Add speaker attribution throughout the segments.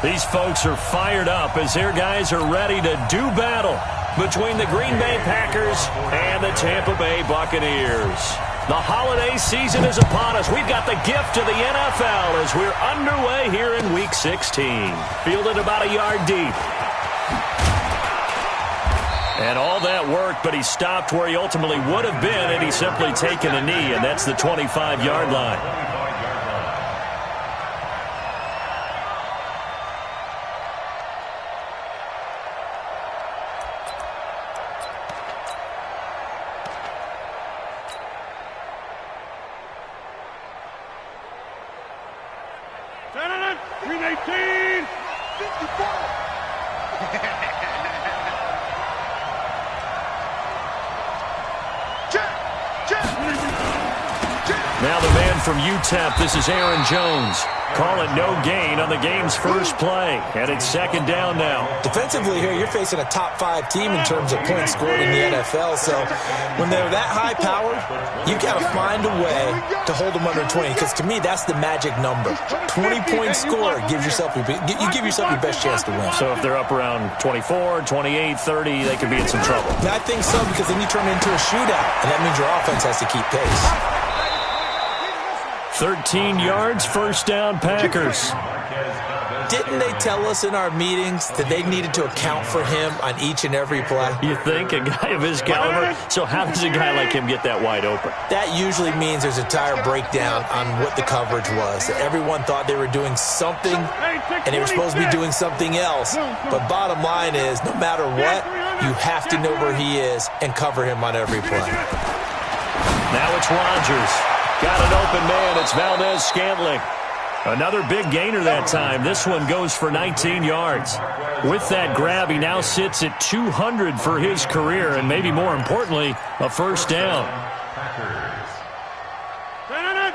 Speaker 1: These folks are fired up as their guys are ready to do battle between the Green Bay Packers and the Tampa Bay Buccaneers. The holiday season is upon us. We've got the gift of the NFL as we're underway here in Week 16. Fielded about a yard deep. And all that worked, but he stopped where he ultimately would have been had he simply taken a knee, and that's the 25-yard line.
Speaker 2: Now the man from UTEP, this is Aaron Jones. Call it no gain on the game's first play, and it's second down now.
Speaker 3: Defensively here, you're facing a top-5 team in terms of points scored in the NFL, so when they're that high-powered, you got to find a way to hold them under 20, because to me, that's the magic number. 20 points scored, you give yourself your best chance to win.
Speaker 2: So if they're up around 24, 28, 30, they could be in some trouble.
Speaker 3: I think so, because then you turn it into a shootout, and that means your offense has to keep pace.
Speaker 2: 13 yards, first down, Packers.
Speaker 3: Didn't they tell us in our meetings that they needed to account for him on each and every play?
Speaker 2: You think? A guy of his caliber? So how does a guy like him get that wide open?
Speaker 3: That usually means there's a tire breakdown on what the coverage was. Everyone thought they were doing something, and they were supposed to be doing something else. But bottom line is, no matter what, you have to know where he is and cover him on every play.
Speaker 2: Now it's Rodgers. Got an open man. It's Valdez-Scantling. Another big gainer that time. This one goes for 19 yards. With that grab, he now sits at 200 for his career, and maybe more importantly, a first down.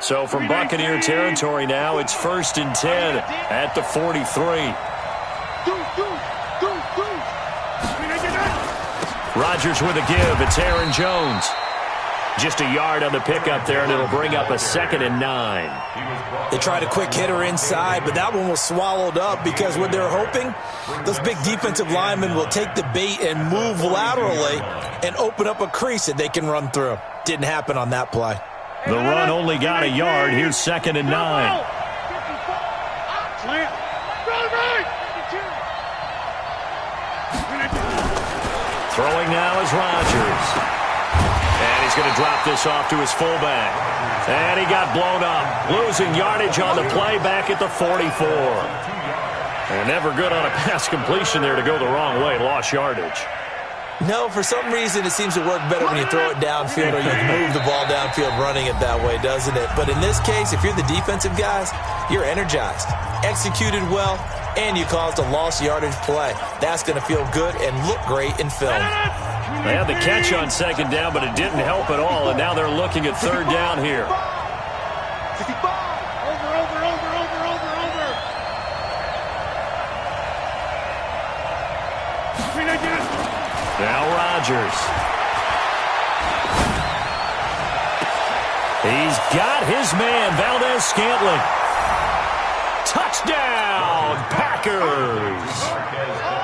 Speaker 2: So from Buccaneer territory now, it's 1st and 10 at the 43. Rodgers with a give. It's Aaron Jones. Just a yard on the pickup there, and it'll bring up a 2nd and 9.
Speaker 3: They tried a quick hitter inside, but that one was swallowed up because what they're hoping, those big defensive linemen will take the bait and move laterally and open up a crease that they can run through. Didn't happen on that play.
Speaker 2: The run only got a yard. Here's 2nd and 9. Throwing now is Rodgers. And he's going to drop this off to his fullback. And he got blown up. Losing yardage on the play back at the 44. And never good on a pass completion there to go the wrong way. Lost yardage.
Speaker 3: No, for some reason it seems to work better when you throw it downfield or you move the ball downfield running it that way, doesn't it? But in this case, if you're the defensive guys, you're energized, executed well, and you caused a lost yardage play. That's going to feel good and look great in film.
Speaker 2: They had the catch on 2nd down, but it didn't help at all, and now they're looking at 3rd down here. Now Rodgers. He's got his man, Valdez-Scantling. Touchdown, Packers.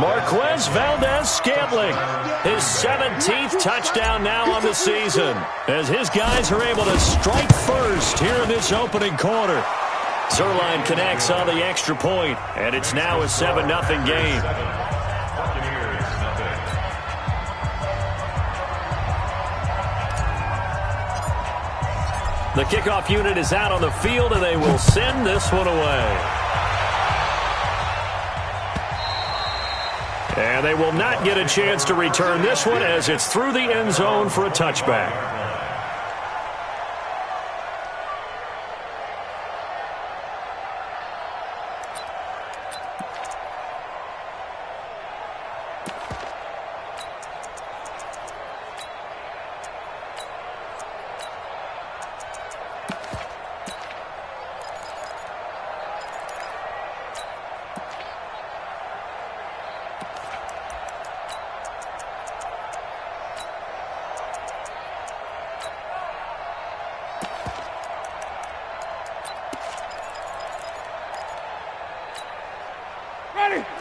Speaker 2: Marquez Valdez-Scantling, his 17th touchdown now on the season, as his guys are able to strike first here in this opening quarter. Zerline connects on the extra point, and it's now a 7-0 game. The kickoff unit is out on the field, and they will send this one away. And they will not get a chance to return this one as it's through the end zone for a touchback.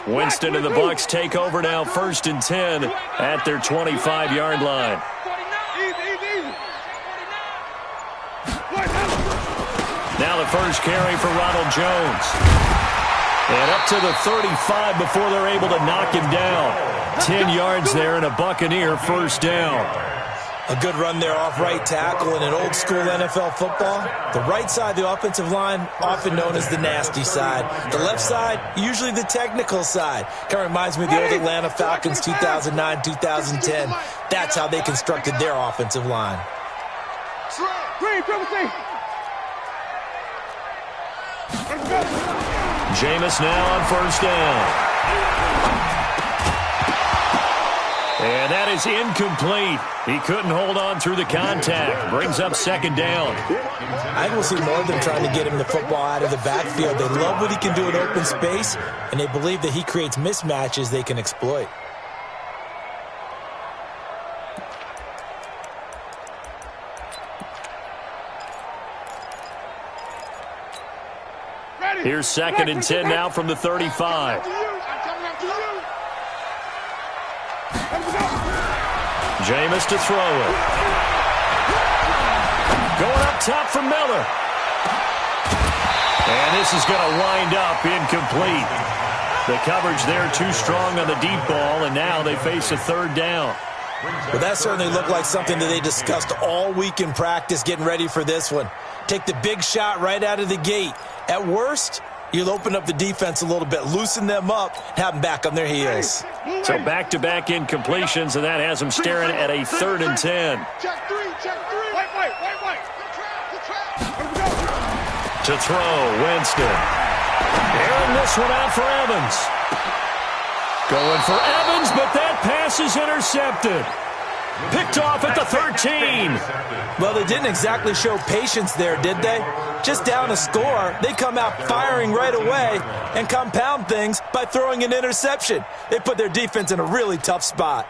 Speaker 1: Winston and the Bucs take over now, 1st and 10 at their 25-yard line. Now the first carry for Ronald Jones. And up to the 35 before they're able to knock him down. 10 yards there and a Buccaneer first down.
Speaker 3: A good run there off right tackle in an old-school NFL football. The right side of the offensive line, often known as the nasty side. The left side, usually the technical side. Kind of reminds me of the old Atlanta Falcons 2009, 2010. That's how they constructed their offensive line.
Speaker 1: Jameis now on first down. And that is incomplete. He couldn't hold on through the contact. Brings up 2nd down.
Speaker 3: I think we'll see more of them trying to get him the football out of the backfield. They love what he can do in open space, and they believe that he creates mismatches they can exploit.
Speaker 1: Here's 2nd and 10 now from the 35. Jameis to throw it. Going up top for Miller. And this is going to wind up incomplete. The coverage there too strong on the deep ball, and now they face a 3rd down.
Speaker 3: Well, that certainly looked like something that they discussed all week in practice getting ready for this one. Take the big shot right out of the gate. At worst, you'll open up the defense a little bit, loosen them up, have them back on their heels.
Speaker 1: So back-to-back incompletions, and that has them staring at a 3rd and 10. To throw, Winston. And this one out for Evans. Going for Evans, but that pass is intercepted. Picked off at the 13.
Speaker 3: Well, they didn't exactly show patience there, did they? Just down a score, they come out firing right away and compound things by throwing an interception. They put their defense in a really tough spot.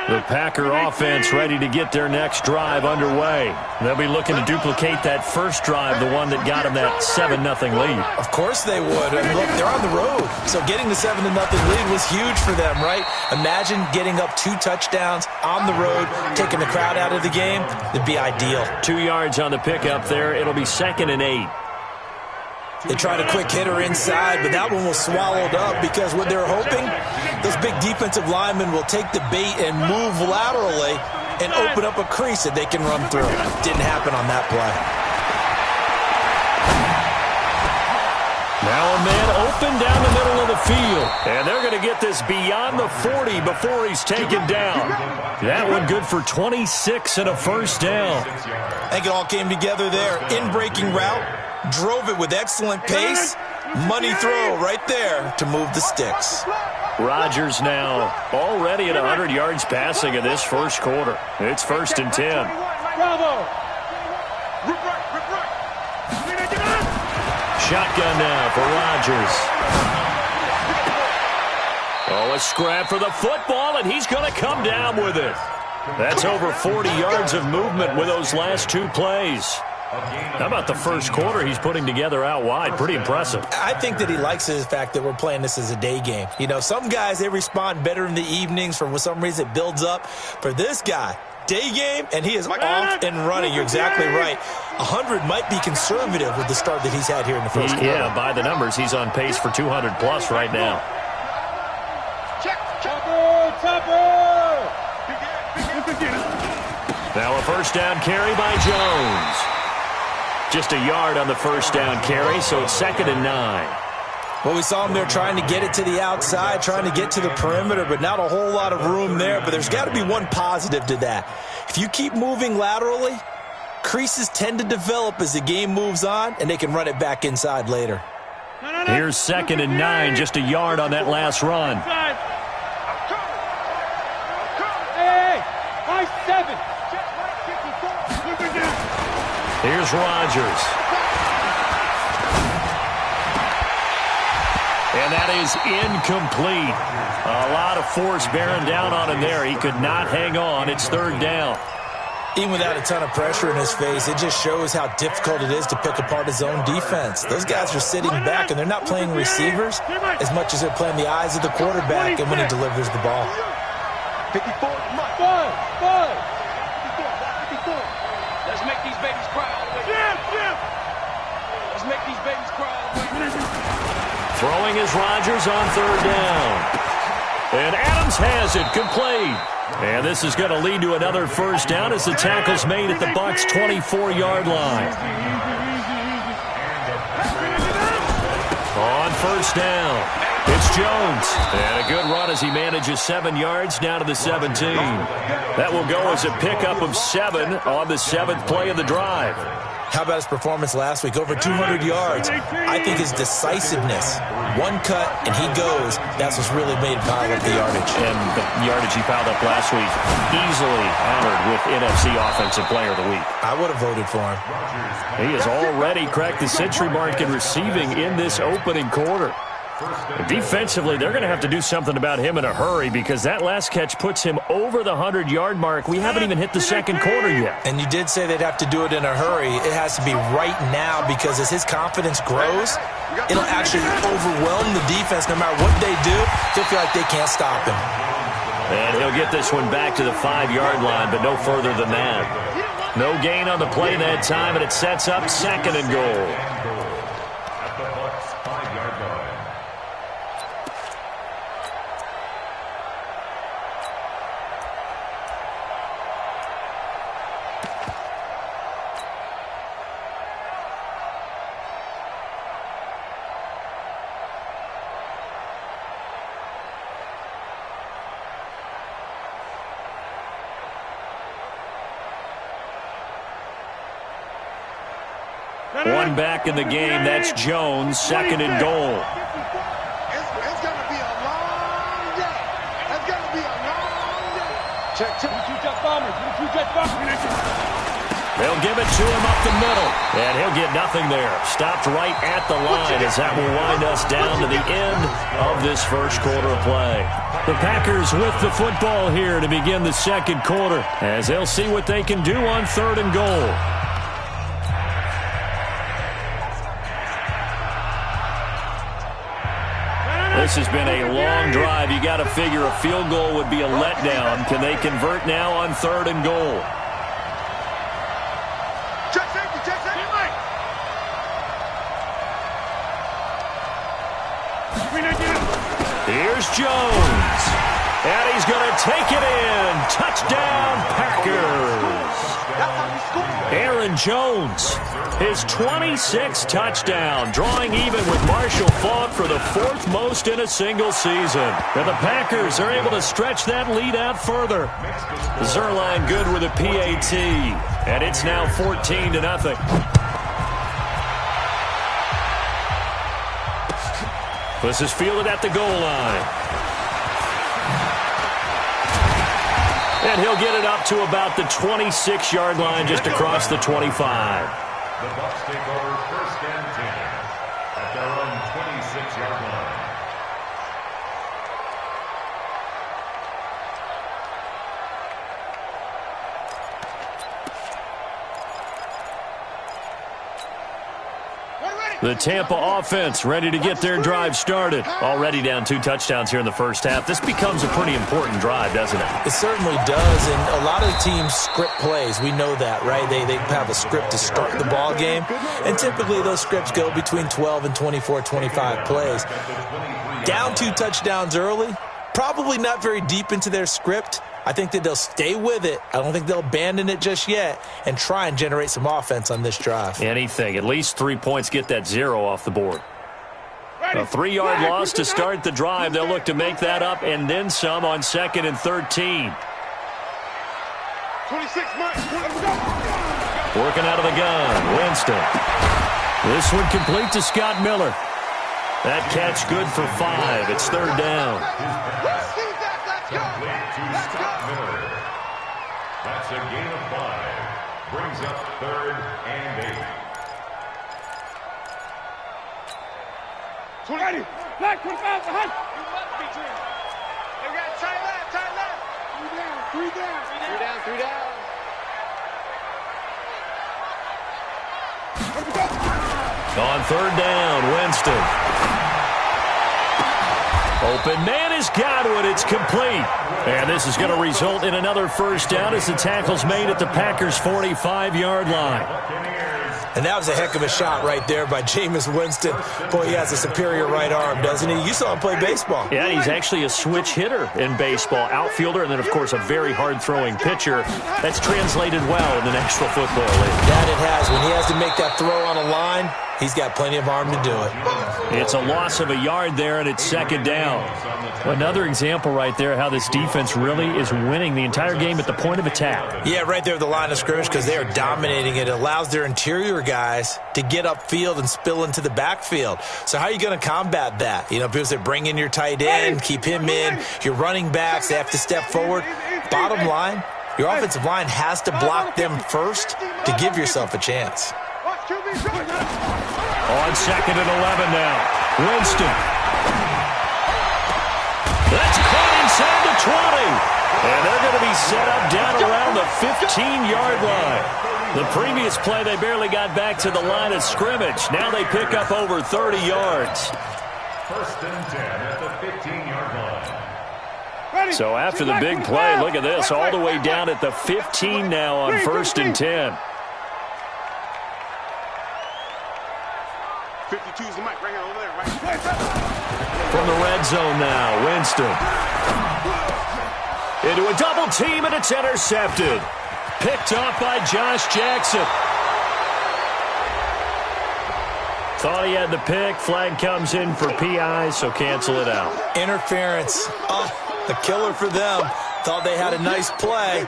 Speaker 1: The Packer offense ready to get their next drive underway. They'll be looking to duplicate that first drive, the one that got them that 7-0 lead.
Speaker 3: Of course they would. I mean, look, they're on the road. So getting the 7-0 lead was huge for them, right? Imagine getting up 2 touchdowns on the road, taking the crowd out of the game. It'd be ideal.
Speaker 1: 2 yards on the pickup there. It'll be 2nd and 8.
Speaker 3: They tried a quick hitter inside, but that one was swallowed up because what they're hoping, those big defensive linemen will take the bait and move laterally and open up a crease that they can run through. Didn't happen on that play.
Speaker 1: Now a man open down the middle of the field. And they're going to get this beyond the 40 before he's taken down. That one good for 26 and a first down.
Speaker 3: I think it all came together there. In-breaking route. Drove it with excellent pace. Money throw right there to move the sticks.
Speaker 1: Rodgers now already at 100 yards passing in this first quarter. It's 1st and 10. Shotgun now for Rodgers. Oh, a scrap for the football, and he's going to come down with it. That's over 40 yards of movement with those last 2 plays. How about the first quarter he's putting together out wide? Pretty impressive.
Speaker 3: I think that he likes the fact that we're playing this as a day game. You know, some guys, they respond better in the evenings. For some reason, it builds up. For this guy, day game, and he is off and running. You're exactly right. 100 might be conservative with the start that he's had here in the first quarter.
Speaker 1: Yeah, by the numbers, he's on pace for 200-plus right now. Now a first down carry by Jones. Just a yard on the first down carry, so it's 2nd and 9.
Speaker 3: Well, we saw him there trying to get it to the outside, trying to get to the perimeter, but not a whole lot of room there. But there's got to be one positive to that. If you keep moving laterally, creases tend to develop as the game moves on, and they can run it back inside later.
Speaker 1: Here's 2nd and 9, just a yard on that last run. Here's Rodgers. And that is incomplete. A lot of force bearing down on him there. He could not hang on. It's 3rd down.
Speaker 3: Even without a ton of pressure in his face, it just shows how difficult it is to pick apart his own defense. Those guys are sitting back, and they're not playing receivers as much as they're playing the eyes of the quarterback and when he delivers the ball.
Speaker 4: 54. Let's make these babies cry all the way. Let's make these babies cry all the way.
Speaker 1: Throwing is Rodgers on third down. And Adams has it, complete. And this is going to lead to another first down as the tackle's made at the Bucs' 24-yard line. On first down, it's Jones. And a good run as he manages 7 yards down to the 17. That will go as a pickup of 7 on the 7th play of the drive.
Speaker 3: How about his performance last week? Over 200 yards. I think his decisiveness, one cut and he goes, that's what's really made him pile up the yardage.
Speaker 1: And the yardage he piled up last week, easily honored with NFC Offensive Player of the Week.
Speaker 3: I would have voted for him.
Speaker 1: He has already cracked the century mark in receiving in this opening quarter. Defensively, they're going to have to do something about him in a hurry because that last catch puts him over the 100-yard mark. We haven't even hit the second quarter yet.
Speaker 3: And you did say they'd have to do it in a hurry. It has to be right now because as his confidence grows, it'll actually overwhelm the defense. No matter what they do, they'll feel like they can't stop him.
Speaker 1: And he'll get this one back to the 5-yard line, but no further than that. No gain on the play that time, and it sets up 2nd and goal. One back in the game. That's Jones, 2nd and goal.
Speaker 5: It's going to be a long day. It's going to be a long day. Check.
Speaker 1: They'll give it to him up the middle. And he'll get nothing there. Stopped right at the line as that will wind us down to the end of this first quarter of play. The Packers with the football here to begin the second quarter as they'll see what they can do on 3rd and goal. This has been a long drive. You got to figure a field goal would be a letdown. Can they convert now on 3rd and goal?
Speaker 5: Check safety.
Speaker 1: Here's Jones. And he's going to take it in. Touchdown, Packers. Aaron Jones, his 26th touchdown, drawing even with Marshall Faulk for the 4th most in a single season. And the Packers are able to stretch that lead out further. Zerline good with a PAT, and it's now 14-0. This is fielded at the goal line. And he'll get it up to about the 26-yard line just across the 25.
Speaker 6: The Bucs take over 1st and 10 at their own 26-yard line.
Speaker 1: The Tampa offense ready to get their drive started. Already down 2 touchdowns here in the first half. This becomes a pretty important drive, doesn't it?
Speaker 3: It certainly does, and a lot of teams script plays. We know that, right? They have a script to start the ball game, and typically those scripts go between 12 and 24, 25 plays. Down 2 touchdowns early, probably not very deep into their script. I think that they'll stay with it. I don't think they'll abandon it just yet and try and generate some offense on this drive.
Speaker 1: Anything. At least 3 points. Get that 0 off the board. A 3-yard loss to start the drive. They'll look to make that up and then some on 2nd and 13.
Speaker 5: 26 Mike.
Speaker 1: Working out of the gun. Winston. This one complete to Scott Miller. That catch good for 5. It's 3rd down.
Speaker 6: That's a gain of 5. Brings up 3rd and 8.
Speaker 5: 20. Black 25 behind. You must be dreaming. They got tight left. 3 down. 3 down. 3 down.
Speaker 1: On third down, Winston. Open man is Godwin. It's complete. And this is going to result in another first down as the tackle's made at the Packers' 45-yard line.
Speaker 3: And that was a heck of a shot right there by Jameis Winston. Boy, he has a superior right arm, doesn't he? You saw him play baseball.
Speaker 1: Yeah, he's actually a switch hitter in baseball. Outfielder, and then, of course, a very hard-throwing pitcher. That's translated well in the National Football League.
Speaker 3: That it has. When he has to make that throw on a line, he's got plenty of arm to do it.
Speaker 1: It's a loss of a yard there, and it's second down. Another example right there how this defense really is winning the entire game at the point of attack.
Speaker 3: Yeah, right there at the line of scrimmage because they are dominating it. It allows their interior guys to get upfield and spill into the backfield. So how are you going to combat that? You know, people say bring in your tight end, keep him in. Your running backs, they have to step forward. Bottom line, your offensive line has to block them first to give yourself a chance.
Speaker 1: On second and 11 now. Winston. That's caught inside the 20. And they're going to be set up down around the 15-yard line. The previous play, they barely got back to the line of scrimmage. Now they pick up over 30 yards.
Speaker 6: First and 10 at the 15-yard line.
Speaker 1: So after the big play, look at this, all the way down at the 15 now on first and 10.
Speaker 5: 52 is the mic right over there, right?
Speaker 1: From the red zone now, Winston. Into a double team, and it's intercepted. Picked off by Josh Jackson. Thought he had the pick. Flag comes in for PI, so cancel it out.
Speaker 3: Interference. Oh, a killer for them. Thought they had a nice play.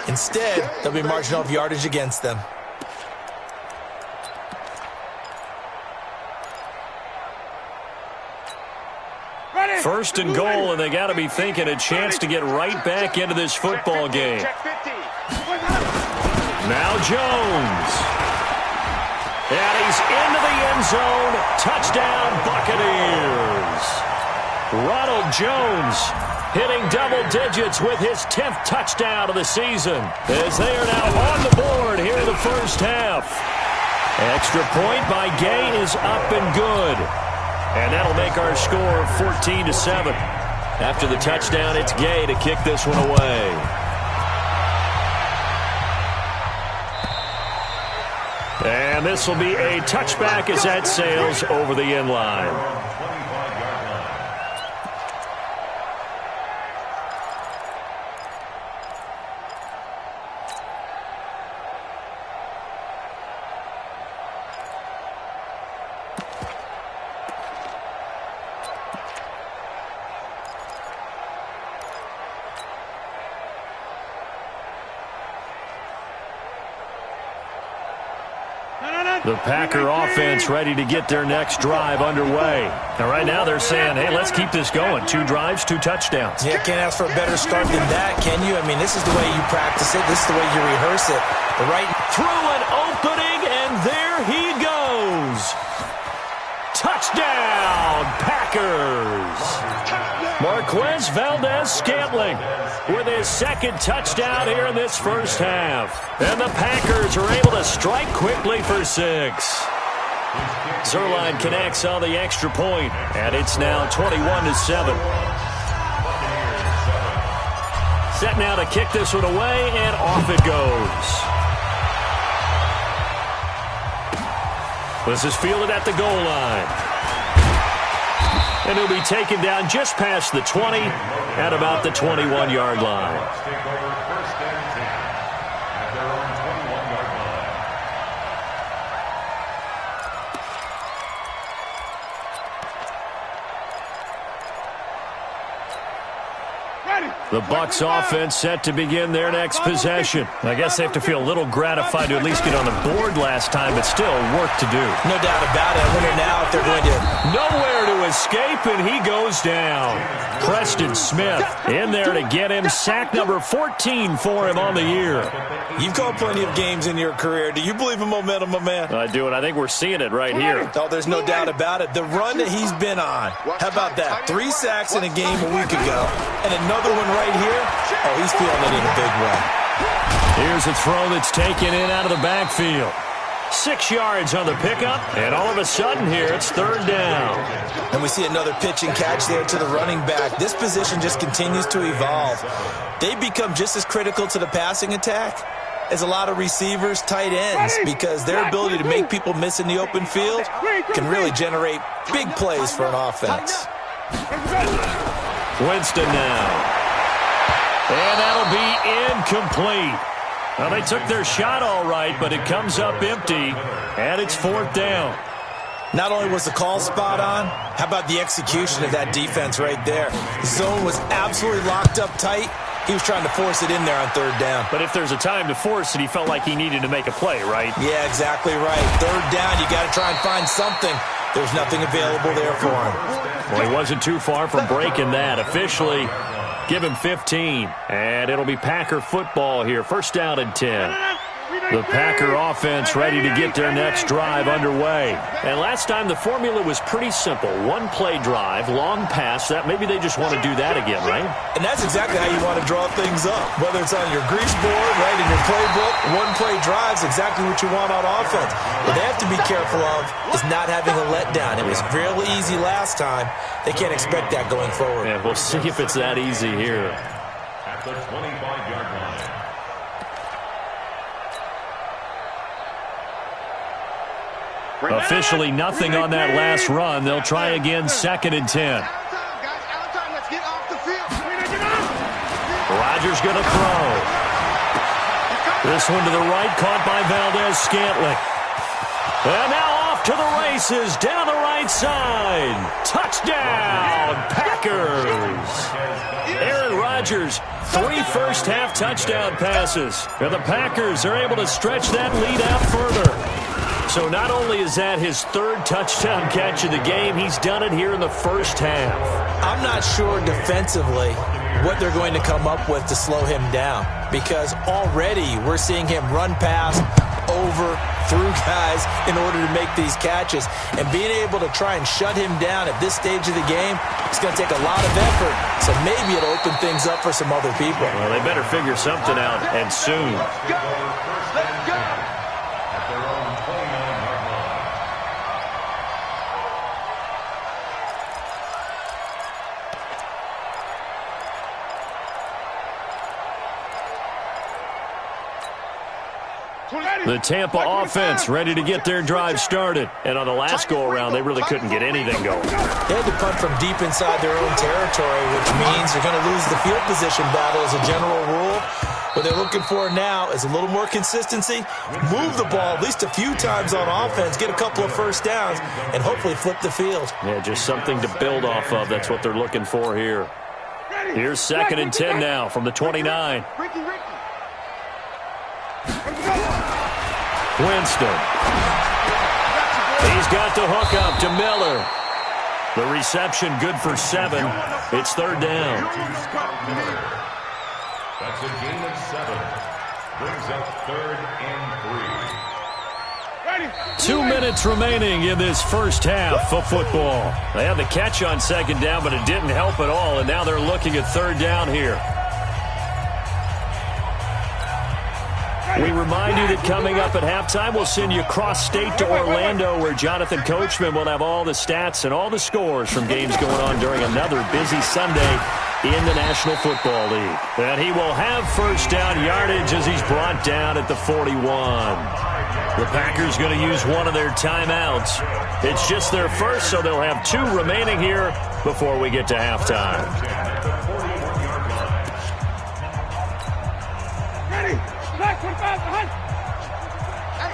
Speaker 3: Instead, they'll be marching off yardage against them.
Speaker 1: First and goal, and they got to be thinking a chance to get right back into this football game. Now Jones. And he's into the end zone. Touchdown, Buccaneers. Ronald Jones hitting double digits with his 10th touchdown of the season as they are now on the board here in the first half. Extra point by Gay is up and good. And that'll make our score 14-7. After the touchdown, it's Gay to kick this one away. And this will be a touchback as that sails over the end line. The Packer offense ready to get their next drive underway. Now, right now they're saying, hey, let's keep this going. 2 drives, 2 touchdowns.
Speaker 3: Yeah, can't ask for a better start than that, can you? I mean, this is the way you practice it. This is the way you rehearse it. The right
Speaker 1: through an opening, and there he goes. Touchdown, Packers. Marquez Valdez-Scantling with his second touchdown here in this first half. And the Packers are able to strike quickly for 6. Zerline connects on the extra point, and it's now 21-7. Set now to kick this one away, and off it goes. This is fielded at the goal line. And he'll be taken down just past the 20 at about the 21-yard line. The Bucs offense set to begin their next possession. I guess they have to feel a little gratified to at least get on the board last time, but still work to do.
Speaker 3: No doubt about it. I wonder now if they're going to...
Speaker 1: Nowhere to escape, and he goes down. Preston Smith in there to get him. Sack number 14 for him on the year.
Speaker 3: You've called plenty of games in your career. Do you believe in momentum, my man?
Speaker 1: I do, and I think we're seeing it right here.
Speaker 3: Oh, there's no doubt about it. The run that he's been on. How about that? 3 sacks in a game a week ago. And another one right here. Oh, he's feeling it in a big way.
Speaker 1: Here's a throw that's taken in out of the backfield. 6 yards on the pickup, and all of a sudden here, it's third down.
Speaker 3: And we see another pitch and catch there to the running back. This position just continues to evolve. They become just as critical to the passing attack as a lot of receivers, tight ends, because their ability to make people miss in the open field can really generate big plays for an offense.
Speaker 1: Winston now. And that'll be incomplete. Well, they took their shot all right, but it comes up empty, and it's fourth down.
Speaker 3: Not only was the call spot on, how about the execution of that defense right there? The zone was absolutely locked up tight. He was trying to force it in there on third down.
Speaker 1: But if there's a time to force it, he felt like he needed to make a play, right?
Speaker 3: Yeah, exactly right. Third down, you got to try and find something. There's nothing available there for him.
Speaker 1: Well, he wasn't too far from breaking that. Officially, give him 15. And it'll be Packer football here. First down and 10. The Packer offense ready to get their next drive underway. And last time the formula was pretty simple. One play drive, long pass. That maybe they just want to do that again, right?
Speaker 3: And that's exactly how you want to draw things up. Whether it's on your grease board, right, in your playbook, one play drive's exactly what you want on offense. What they have to be careful of is not having a letdown. It was fairly easy last time. They can't expect that going forward.
Speaker 1: Yeah, we'll see if it's that easy here.
Speaker 6: At the 25-yard line.
Speaker 1: Officially nothing on that last run. They'll try again, second and 10. Rodgers going to throw. This one to the right, caught by Valdez-Scantling. And now off to the races, down the right side. Touchdown, Packers. Aaron Rodgers, 3 first-half touchdown passes. And the Packers are able to stretch that lead out further. So not only is that his third touchdown catch of the game, he's done it here in the first half.
Speaker 3: I'm not sure defensively what they're going to come up with to slow him down, because already we're seeing him run past, over, through guys in order to make these catches. And being able to try and shut him down at this stage of the game, it's going to take a lot of effort. So maybe it'll open things up for some other people.
Speaker 1: Well, they better figure something out, and soon. The Tampa offense ready to get their drive started. And on the last go-around, they really couldn't get anything going.
Speaker 3: They had to punt from deep inside their own territory, which means they're going to lose the field position battle as a general rule. What they're looking for now is a little more consistency, move the ball at least a few times on offense, get a couple of first downs, and hopefully flip the field.
Speaker 1: Yeah, just something to build off of. That's what they're looking for here. Here's second and 10 now from the 29. Winston. He's got the hook up to Miller. The reception good for 7. It's third down.
Speaker 6: That's a gain of 7. Brings up third and 3.
Speaker 1: 2 minutes remaining in this first half of football. They had the catch on second down, but it didn't help at all, and now they're looking at third down here. We remind you that coming up at halftime, we'll send you cross-state to Orlando, where Jonathan Coachman will have all the stats and all the scores from games going on during another busy Sunday in the National Football League. And he will have first down yardage as he's brought down at the 41. The Packers going to use one of their timeouts. It's just their first, so they'll have 2 remaining here before we get to halftime.
Speaker 4: Black 25 behind. Hey,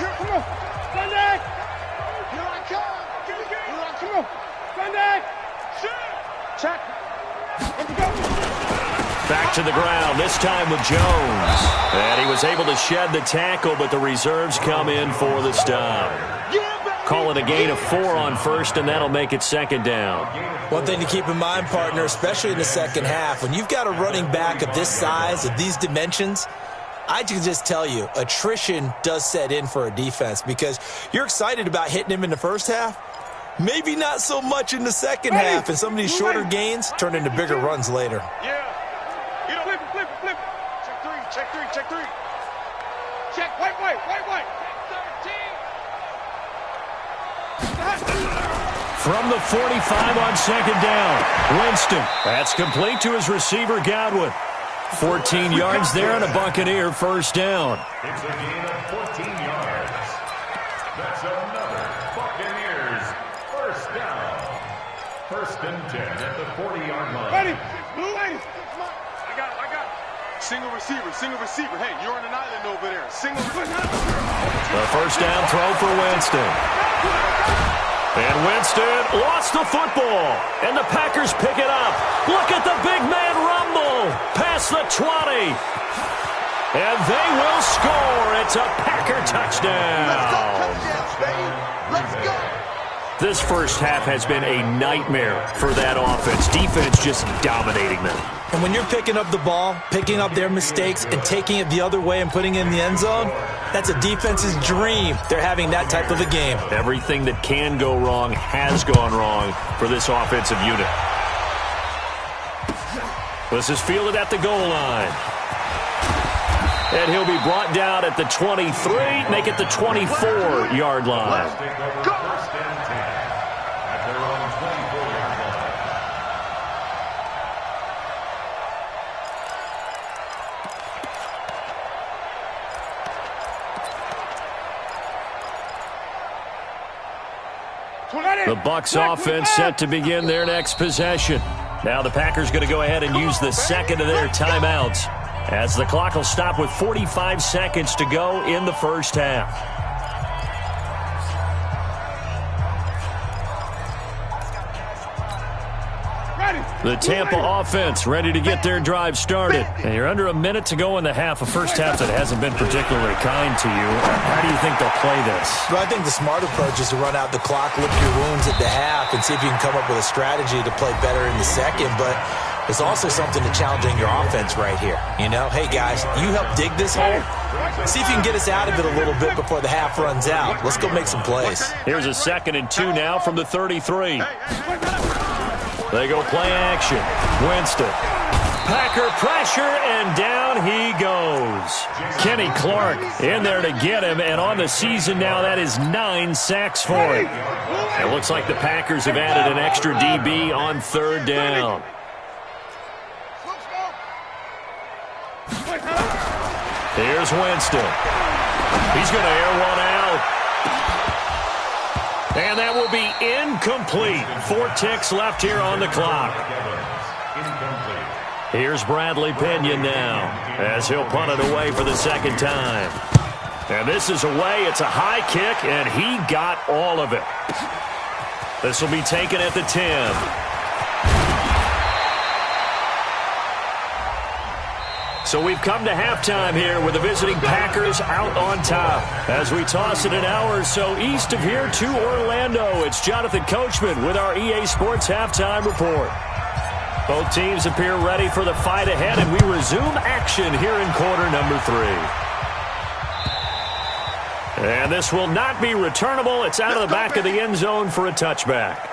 Speaker 4: here, come on. Sunday. Here I come. Come on. Sunday. Check.
Speaker 1: Back to the ground, this time with Jones. And he was able to shed the tackle, but the reserves come in for the stop. Call it a gain of 4 on first, and that'll make it second down.
Speaker 3: One thing to keep in mind, partner, especially in the second half, when you've got a running back of this size, of these dimensions, I can just tell you, attrition does set in for a defense, because you're excited about hitting him in the first half, maybe not so much in the second half, and some of these shorter gains turn into bigger runs later.
Speaker 4: Yeah. You know, flip it. Check 3. Check 3. Check 3. Check white.
Speaker 1: From the 45 on second down, Winston. That's complete to his receiver, Godwin. 14 yards there and a Buccaneer first down.
Speaker 6: It's a gain of 14 yards. That's another Buccaneers first down. First and 10 at the 40-yard line.
Speaker 5: Ready. I got it. Single receiver. Hey, you're on an island over there. Single receiver.
Speaker 1: The first down throw for Winston. And Winston lost the football. And the Packers pick it up. Look at the big man rumble. Past the 20. And they will score. It's a Packer touchdown.
Speaker 5: Let's go, touchdowns, baby. Let's go.
Speaker 1: This first half has been a nightmare for that offense. Defense just dominating them.
Speaker 3: And when you're picking up the ball, picking up their mistakes, and taking it the other way and putting it in the end zone, that's a defense's dream. They're having that type of a game.
Speaker 1: Everything that can go wrong has gone wrong for this offensive unit. This is fielded at the goal line. And he'll be brought down at the 23, make it the 24-yard line.
Speaker 6: First and 10 at their own 24-yard line.
Speaker 1: The Bucs offense set to begin their next possession. Now the Packers going to go ahead and use the second of their timeouts, as the clock will stop with 45 seconds to go in the first half. The Tampa offense ready to get their drive started. And you're under a minute to go in the half, a first half that hasn't been particularly kind to you. How do you think they'll play this?
Speaker 3: Well, I think the smart approach is to run out the clock, lick your wounds at the half, and see if you can come up with a strategy to play better in the second. But there's also something to challenging your offense right here. You know, hey, guys, you help dig this hole. See if you can get us out of it a little bit before the half runs out. Let's go make some plays.
Speaker 1: Here's a 2nd and 2 now from the 33. They go play action. Winston. Packer pressure, and down he goes. Kenny Clark in there to get him, and on the season now, that is 9 sacks for him. It looks like the Packers have added an extra DB on third down. Here's Winston. He's going to air one out. And that will be incomplete. 4 ticks left here on the clock. Here's Bradley Pinion now, as he'll punt it away for the second time. And this is away. It's a high kick, and he got all of it. This will be taken at the 10. So we've come to halftime here with the visiting Packers out on top. As we toss it an hour or so east of here to Orlando, it's Jonathan Coachman with our EA Sports Halftime Report. Both teams appear ready for the fight ahead, and we resume action here in quarter number 3. And this will not be returnable. It's out of the back of the end zone for a touchback.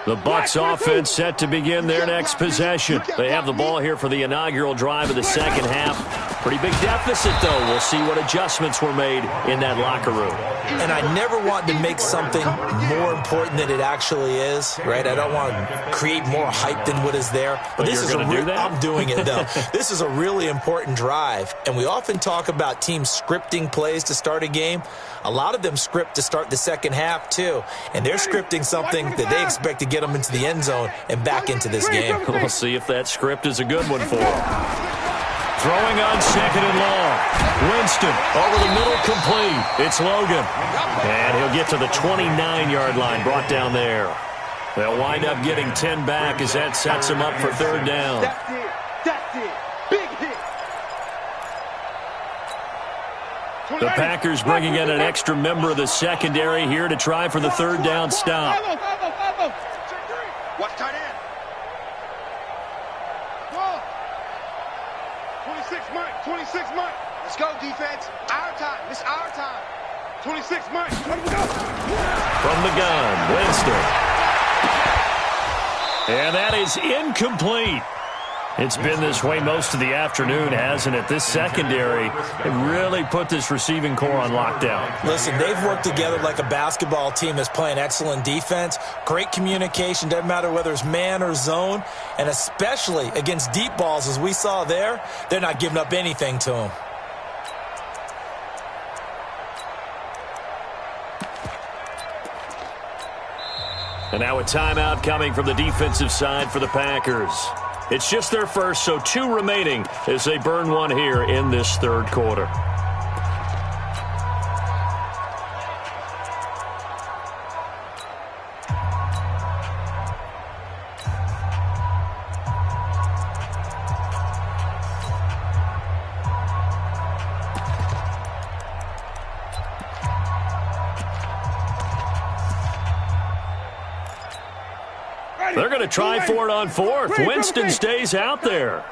Speaker 1: The Bucs offense set to begin their next possession. They have the ball here for the inaugural drive of the second half. Pretty big deficit, though. We'll see what adjustments were made in that locker room.
Speaker 3: And I never want to make something more important than it actually is, right? I don't want to create more hype than what is there. But this is I'm doing it, though. This is a really important drive. And we often talk about teams scripting plays to start a game. A lot of them script to start the second half, too. And they're scripting something that they expect to get them into the end zone and back into this game.
Speaker 1: We'll see if that script is a good one for them. Throwing on 2nd and long. Winston over the middle, complete. It's Logan. And he'll get to the 29-yard line, brought down there. They'll wind up getting 10 back as that sets them up for third down.
Speaker 5: That's it. Big hit.
Speaker 1: The Packers bringing in an extra member of the secondary here to try for the third down stop.
Speaker 5: Watch tight end. 26 Mike. Let's go, defense. Our time. It's our time. 26 Mike. Let him go.
Speaker 1: From the gun, Winston. And that is incomplete. It's been this way most of the afternoon, hasn't it? This secondary really put this receiving core on lockdown.
Speaker 3: Listen, they've worked together like a basketball team that's playing excellent defense. Great communication, doesn't matter whether it's man or zone. And especially against deep balls, as we saw there, they're not giving up anything to them.
Speaker 1: And now a timeout coming from the defensive side for the Packers. It's just their first, so 2 remaining as they burn one here in this third quarter. They're going to try for it on fourth. Winston stays out there.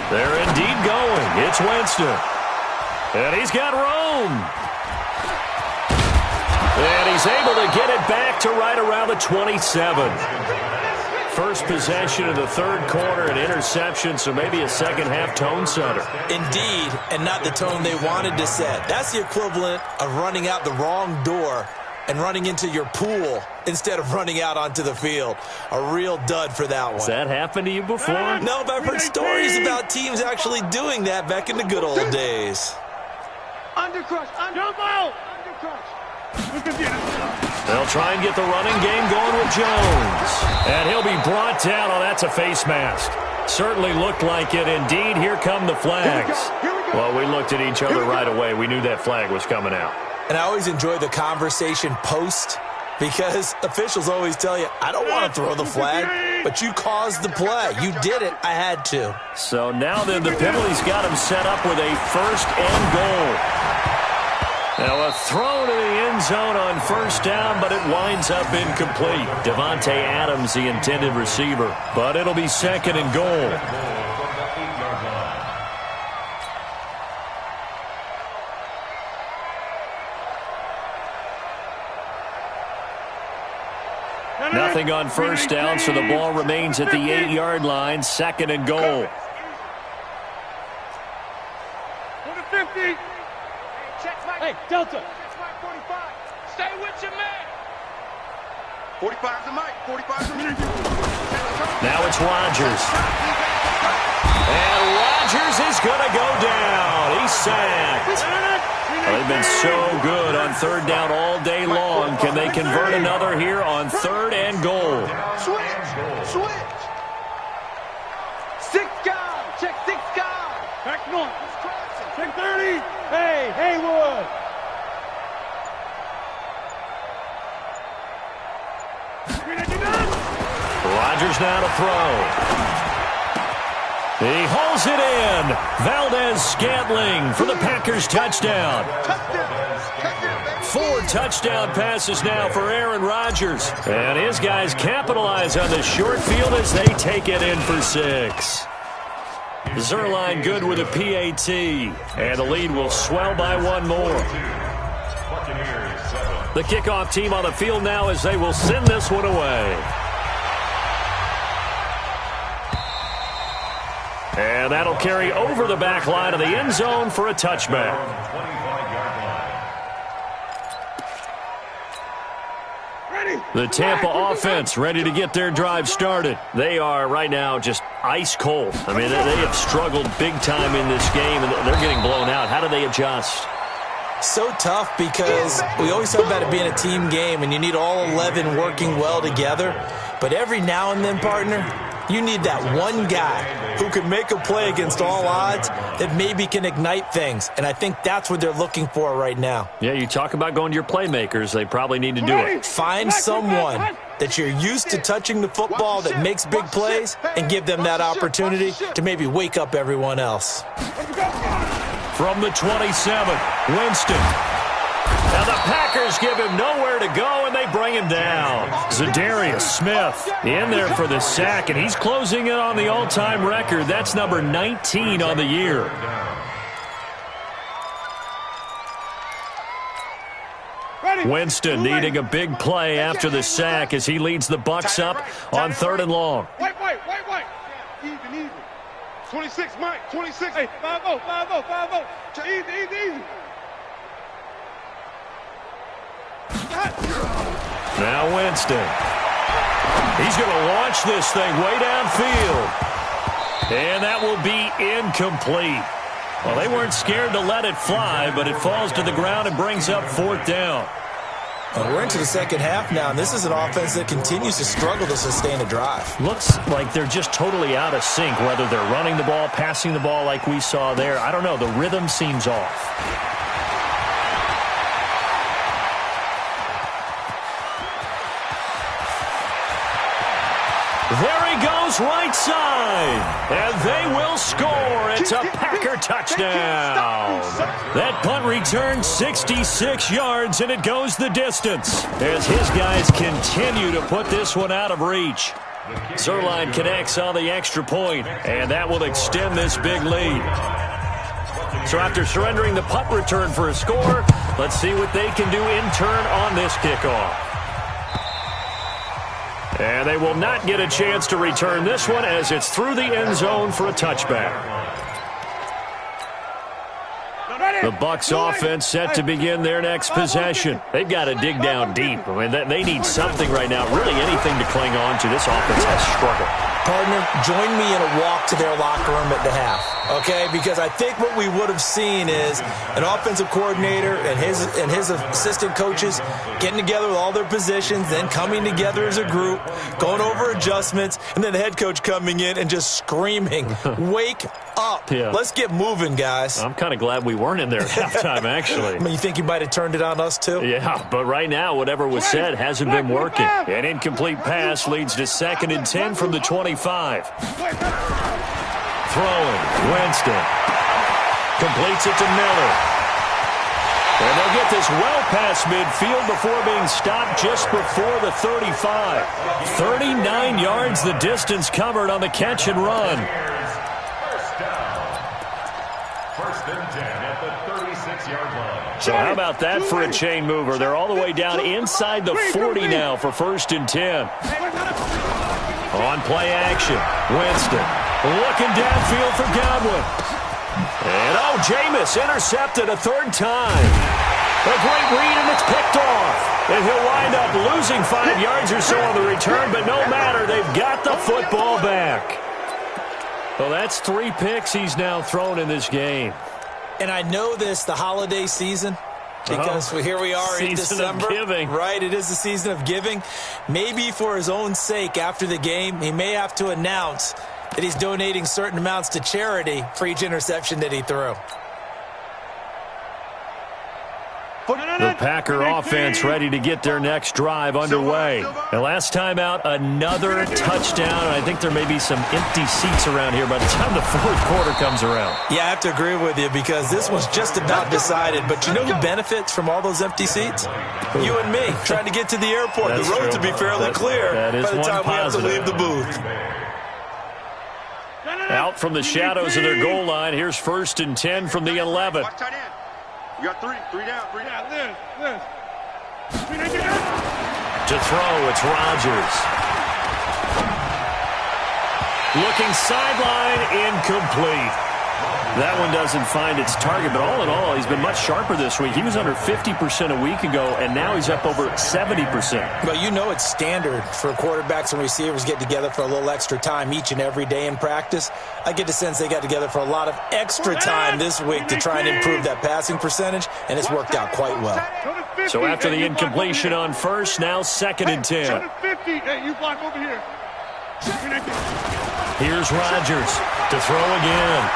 Speaker 1: They're indeed going. It's Winston. And he's got room. And he's able to get it back to right around the 27. First possession of the third quarter, an interception, so maybe a second-half tone setter.
Speaker 3: Indeed, and not the tone they wanted to set. That's the equivalent of running out the wrong door and running into your pool instead of running out onto the field. A real dud for that one.
Speaker 1: Has that happened to you before?
Speaker 3: No, but I've heard stories about teams actually doing that back in the good old days.
Speaker 4: Undercrush, undercrush.
Speaker 1: They'll try and get the running game going with Jones. And he'll be brought down. Oh, that's a face mask. Certainly looked like it. Indeed, here come the flags. Well, we looked at each other right away. We knew that flag was coming out.
Speaker 3: And I always enjoy the conversation post because officials always tell you, I don't want to throw the flag, but you caused the play. You did it. I had to.
Speaker 1: So now then the penalty's got him set up with a first and goal. Now a throw to the end zone on first down, but it winds up incomplete. Devontae Adams, the intended receiver, but it'll be second and goal. Nothing on first down, so the ball remains at the 8-yard line, second and goal.
Speaker 4: 50. Hey, Delta. Stay with your man.
Speaker 5: 45's the mic. 45's the mic.
Speaker 1: Now it's Rodgers. And Rodgers is going to go down. He's sacked. Well, they've been so good on third down all day long. Can they convert another here on third and goal?
Speaker 5: Switch.
Speaker 4: Six guys. Check 6 guys. Back north. Check 30. Hey, Haywood.
Speaker 1: Rodgers now to throw. He holds it in. Valdez-Scantling for the Packers touchdown. 4 touchdown passes now for Aaron Rodgers. And his guys capitalize on the short field as they take it in for 6. Zerline good with a PAT. And the lead will swell by 1 more. The kickoff team on the field now as they will send this one away. And that'll carry over the back line of the end zone for a touchback. The Tampa offense ready to get their drive started. They are right now just ice cold. I mean, they have struggled big time in this game, and they're getting blown out. How do they adjust?
Speaker 3: So tough because we always talk about it being a team game, and you need all 11 working well together. But every now and then, partner, you need that one guy who can make a play against all odds that maybe can ignite things. And I think that's what they're looking for right now.
Speaker 1: Yeah, you talk about going to your playmakers. They probably need to do it.
Speaker 3: Find someone that you're used to touching the football that makes big plays and give them that opportunity to maybe wake up everyone else.
Speaker 1: From the 27, Winston. Now the Packers give him nowhere to go, and they bring him down. Zadarius Smith in there for the sack, and he's closing in on the all-time record. That's number 19 on the year.
Speaker 4: Ready.
Speaker 1: Winston needing a big play after the sack as he leads the Bucs up on 3rd and long.
Speaker 5: Wait. Even. 26, Mike. 26. Hey, 5-0. Easy.
Speaker 1: Now Winston. He's going to launch this thing way downfield. And that will be incomplete. Well, they weren't scared to let it fly, but it falls to the ground and brings up 4th down.
Speaker 3: We're into the second half now, and this is an offense that continues to struggle to sustain a drive.
Speaker 1: Looks like they're just totally out of sync, whether they're running the ball, passing the ball like we saw there. I don't know. The rhythm seems off. There he goes, right side. And they will score. It's a Packer touchdown. That punt return 66 yards, and it goes the distance as his guys continue to put this one out of reach. Zerline connects on the extra point, and that will extend this big lead. So after surrendering the punt return for a score, let's see what they can do in turn on this kickoff. And they will not get a chance to return this one as it's through the end zone for a touchback. The Bucs offense set to begin their next possession. They've got to dig down deep. I mean, they need something right now, really anything to cling on to. This offense has struggled.
Speaker 3: Partner, join me in a walk to their locker room at the half, okay? Because I think what we would have seen is an offensive coordinator and his assistant coaches getting together with all their positions, then coming together as a group, going over adjustments, and then the head coach coming in and just screaming, wake up.
Speaker 1: Yeah.
Speaker 3: Let's get moving, guys.
Speaker 1: I'm kind of glad we weren't in there at halftime, actually.
Speaker 3: I mean, you think he might have turned it on us, too?
Speaker 1: Yeah, but right now, whatever was said hasn't been working. An incomplete pass leads to 2nd and 10 from the 25. Throwing, Winston. Completes it to Miller. And they'll get this well past midfield before being stopped just before the 35. 39 yards the distance covered on the catch and run.
Speaker 6: First and 10 at the 36-yard line.
Speaker 1: So how about that for a chain mover? They're all the way down inside the 40 now for 1st and 10. On play action, Winston looking downfield for Godwin. And Jameis intercepted a 3rd time. A great read, and it's picked off. And he'll wind up losing 5 yards or so on the return, but no matter, they've got the football back. Well, that's 3 picks he's now thrown in this game.
Speaker 3: And I know this, the holiday season, because here we are in December.
Speaker 1: Season of giving.
Speaker 3: Right, it is the season of giving. Maybe for his own sake after the game, he may have to announce that he's donating certain amounts to charity for each interception that he threw.
Speaker 1: The Packer offense ready to get their next drive underway. And last time out, another touchdown. I think there may be some empty seats around here by the time the 4th quarter comes around.
Speaker 3: Yeah, I have to agree with you because this was just about decided. But you know who benefits from all those empty seats? You and me, trying to get to the airport.
Speaker 1: That's
Speaker 3: the roads
Speaker 1: true.
Speaker 3: will be fairly clear
Speaker 1: that is
Speaker 3: by the time we have to leave the booth.
Speaker 1: Out from the shadows of their goal line, here's 1st and 10 from the 11.
Speaker 5: Watch tight end. You got 3 down.
Speaker 1: To throw, it's Rodgers. Looking sideline, incomplete. That one doesn't find its target, but all in all, he's been much sharper this week. He was under 50% a week ago, and now he's up over 70%.
Speaker 3: Well, you know it's standard for quarterbacks and receivers get together for a little extra time each and every day in practice. I get the sense they got together for a lot of extra time this week to try and improve that passing percentage, and it's worked out quite well.
Speaker 1: So after the incompletion on 1st, now 2nd and 10.
Speaker 5: Hey, you block over here.
Speaker 1: Here's Rodgers to throw again.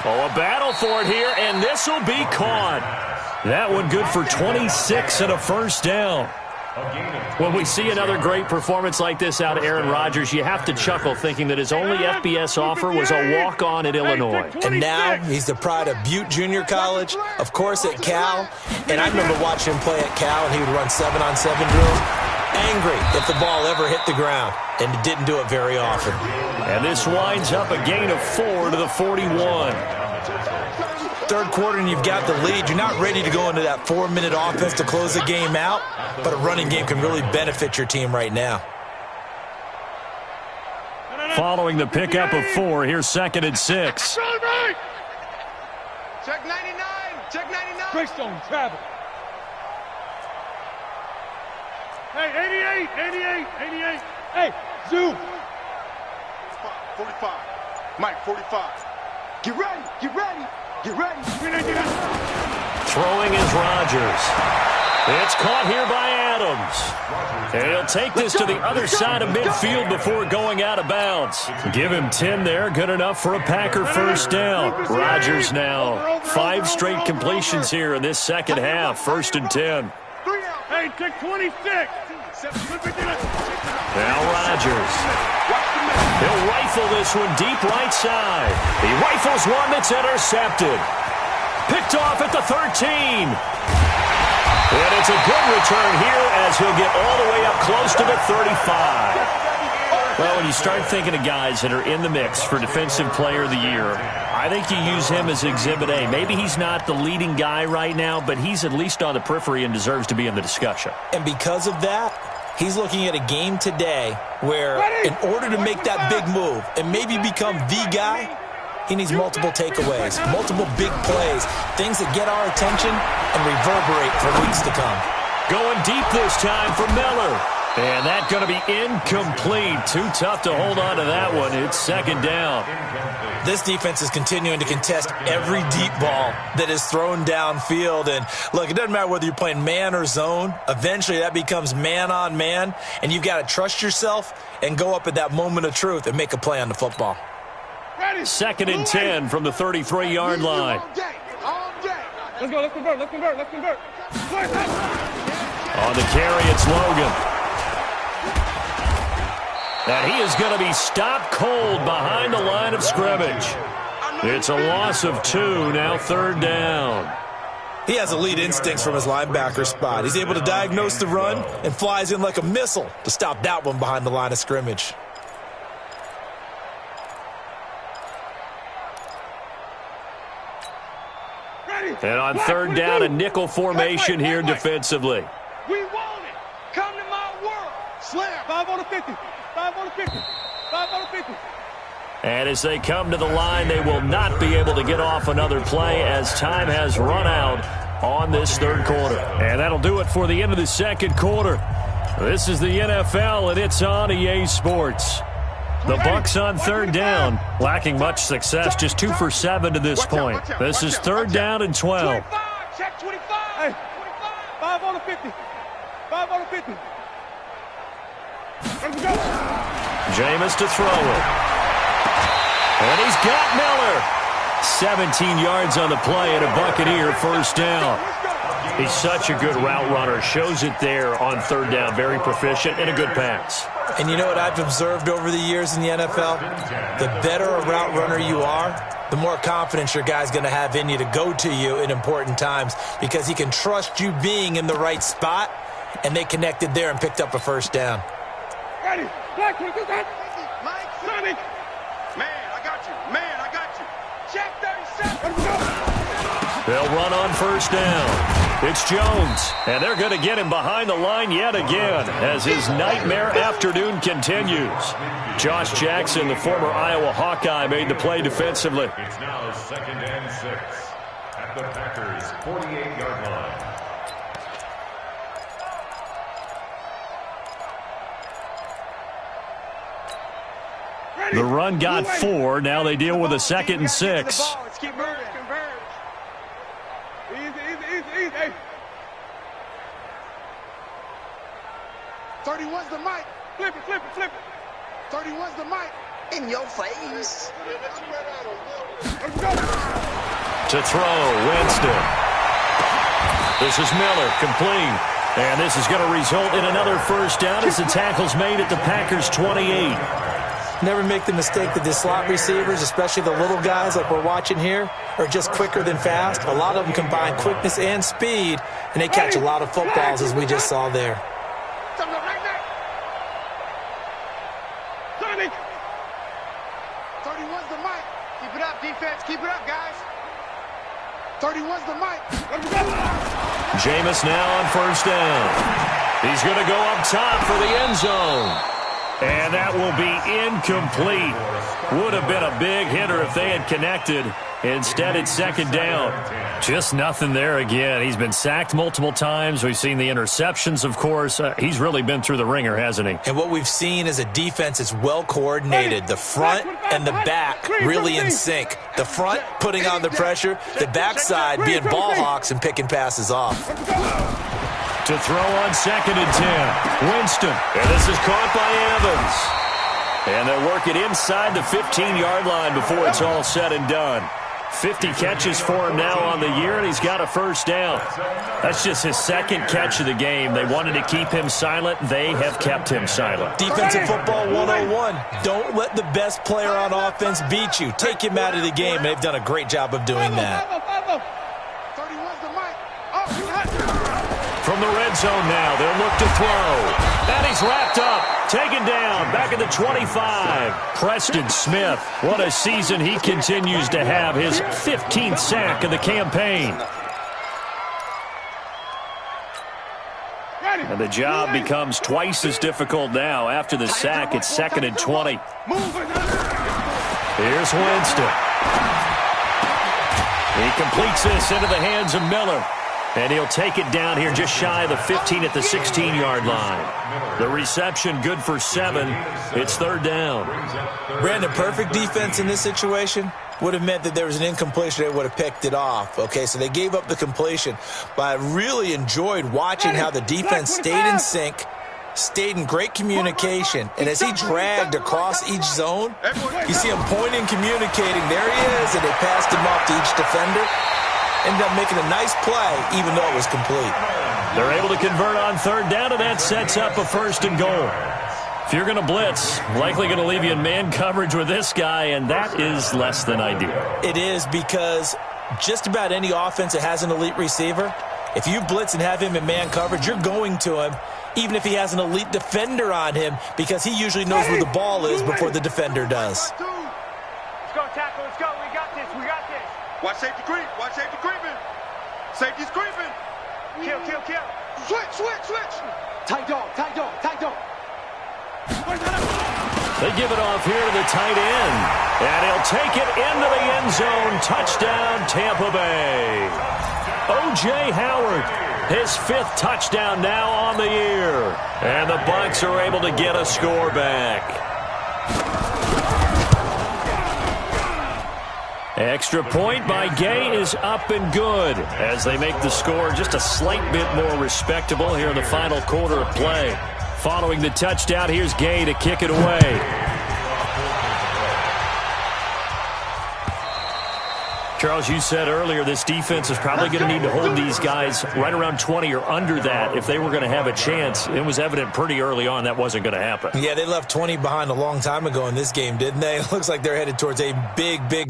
Speaker 1: Oh, a battle for it here, and this will be caught. That one good for 26 and a 1st down. When we see another great performance like this out of Aaron Rodgers, you have to chuckle thinking that his only FBS offer was a walk-on at Illinois.
Speaker 3: And now he's the pride of Butte Junior College, of course at Cal. And I remember watching him play at Cal, and he would run 7-on-7 drills. Angry if the ball ever hit the ground, and it didn't do it very often.
Speaker 1: And this winds up a gain of 4 to the 41.
Speaker 3: Third quarter and you've got the lead. You're not ready to go into that 4-minute offense to close the game out, but a running game can really benefit your team right now.
Speaker 1: Following the pickup of 4, here's 2nd and 6.
Speaker 5: Check 99. Check 99.
Speaker 4: Greystone, travel. Hey, 88. Hey, Zoo.
Speaker 5: 45. Mike, 45. Get ready.
Speaker 1: Throwing is Rodgers. It's caught here by Adams. And he'll take this to the other side of midfield before going out of bounds. Give him 10 there. Good enough for a Packer first down. Rodgers now 5 straight completions here in this second half. 1st and 10.
Speaker 4: Hey, check 26.
Speaker 1: Now Rodgers. He'll rifle this one deep right side. He rifles one that's intercepted. Picked off at the 13. And it's a good return here as he'll get all the way up close to the 35. Well, when you start thinking of guys that are in the mix for Defensive Player of the Year, I think you use him as Exhibit A. Maybe he's not the leading guy right now, but he's at least on the periphery and deserves to be in the discussion.
Speaker 3: And because of that, he's looking at a game today where in order to make that big move and maybe become the guy, he needs multiple takeaways, multiple big plays, things that get our attention and reverberate for weeks to come.
Speaker 1: Going deep this time for Miller. And that's going to be incomplete. Too tough to hold on to that one. It's 2nd down.
Speaker 3: This defense is continuing to contest every deep ball that is thrown downfield. And, look, it doesn't matter whether you're playing man or zone. Eventually that becomes man-on-man, and you've got to trust yourself and go up at that moment of truth and make a play on the football.
Speaker 1: 2nd and 10 from the 33-yard line.
Speaker 4: Let's go, let's convert.
Speaker 1: On the carry, it's Logan. And he is going to be stopped cold behind the line of scrimmage. It's a loss of 2, now 3rd down.
Speaker 3: He has elite instincts from his linebacker spot. He's able to diagnose the run and flies in like a missile to stop that one behind the line of scrimmage.
Speaker 1: And on 3rd down, a nickel formation here defensively.
Speaker 4: We want it. Come to my world.
Speaker 5: Slam.
Speaker 4: 5 on the 50. 5 on the 50. 5 on the 50.
Speaker 1: And as they come to the line, they will not be able to get off another play as time has run out on this 3rd quarter. And that'll do it for the end of the 2nd quarter. This is the NFL, and it's on EA Sports. The Bucs on 3rd down, lacking much success, just 2 for 7 to this point. This is 3rd down and 12.
Speaker 4: 25. Check 25. Hey, 5 on the 50. 5 on the 50. Let's go.
Speaker 1: Jameis to throw it. And he's got Miller. 17 yards on the play and a Buccaneer first down. He's such a good route runner. Shows it there on 3rd down. Very proficient and a good pass.
Speaker 3: And you know what I've observed over the years in the NFL? The better a route runner you are, the more confidence your guy's going to have in you to go to you in important times because he can trust you being in the right spot, and they connected there and picked up a first down.
Speaker 4: Ready. Black, you got
Speaker 5: Mike.
Speaker 4: Sonic.
Speaker 5: Man, I got you.
Speaker 4: Check 37. Let's go.
Speaker 1: They'll run on first down. It's Jones, and they're going to get him behind the line yet again as his nightmare afternoon continues. Josh Jackson, the former Iowa Hawkeye, made the play defensively.
Speaker 6: It's now 2nd and 6 at the Packers' 48-yard line.
Speaker 1: The run got 4. Now they deal with a 2nd and 6.
Speaker 4: Let's keep moving. Converge. Easy. Hey.
Speaker 5: 31's the mic.
Speaker 4: Flip it.
Speaker 5: 31's the mic. In your face.
Speaker 4: Let's go.
Speaker 1: To throw, Winston. This is Miller, complete. And this is going to result in another first down as the tackle's made at the Packers' 28.
Speaker 3: Never make the mistake that the slot receivers, especially the little guys like we're watching here, are just quicker than fast. A lot of them combine quickness and speed, and they catch a lot of footballs, as we just saw there.
Speaker 4: Sonic.
Speaker 5: 31's the mic. Keep it up, defense. Keep it up, guys. 31's the mic.
Speaker 1: Jameis now on first down. He's going to go up top for the end zone. And that will be incomplete. Would have been a big hitter if they had connected. Instead, it's second down.
Speaker 2: Just nothing there again. He's been sacked multiple times. We've seen the interceptions, of course. He's really been through the ringer, hasn't he?
Speaker 3: And what we've seen is a defense that's well coordinated. The front and the back really in sync. The front putting on the pressure. The backside being ball hawks and picking passes off.
Speaker 1: To throw on 2nd and 10. Winston. And this is caught by Evans. And they'll work it inside the 15-yard line before it's all said and done. 50 catches for him now on the year, and he's got a first down. That's just his second catch of the game. They wanted to keep him silent. They have kept him silent.
Speaker 3: Defensive football 101. Don't let the best player on offense beat you. Take him out of the game, and they've done a great job of doing that.
Speaker 5: 31's the mic.
Speaker 1: From the red zone now, they'll look to throw. And he's wrapped up. Taken down, back at the 25. Preston Smith, what a season he continues to have. His 15th sack of the campaign. And the job becomes twice as difficult now. After the sack, it's 2nd and 20. Here's Winston. He completes this into the hands of Miller. And he'll take it down here just shy of the 15 at the 16-yard line. The reception good for 7. It's 3rd down.
Speaker 3: Brandon, perfect defense in this situation would have meant that there was an incompletion. They would have picked it off. Okay, so they gave up the completion. But I really enjoyed watching how the defense stayed in sync, stayed in great communication. And as he dragged across each zone, you see him pointing, communicating. There he is, and they passed him off to each defender. Ended up making a nice play, even though it was complete.
Speaker 1: They're able to convert on 3rd down, and that sets up a 1st and goal. If you're going to blitz, likely going to leave you in man coverage with this guy, and that is less than ideal.
Speaker 3: It is, because just about any offense that has an elite receiver, if you blitz and have him in man coverage, you're going to him, even if he has an elite defender on him, because he usually knows where the ball is before the defender does.
Speaker 4: Let's go, tackle. Let's go. We got this. We got this.
Speaker 5: Watch safety creep. Watch safety creeping. Safety's creeping.
Speaker 4: Kill, kill, kill.
Speaker 5: Switch.
Speaker 4: Tight dog, tight dog, tight dog.
Speaker 1: They give it off here to the tight end. And he'll take it into the end zone. Touchdown, Tampa Bay. O.J. Howard, his 5th touchdown now on the year. And the Bucs are able to get a score back. Extra point by Gay is up and good as they make the score just a slight bit more respectable here in the final quarter of play. Following the touchdown, here's Gay to kick it away. Charles, you said earlier this defense is probably going to need to hold these guys right around 20 or under that if they were going to have a chance. It was evident pretty early on that wasn't going to happen.
Speaker 3: Yeah, they left 20 behind a long time ago in this game, didn't they? It looks like they're headed towards a big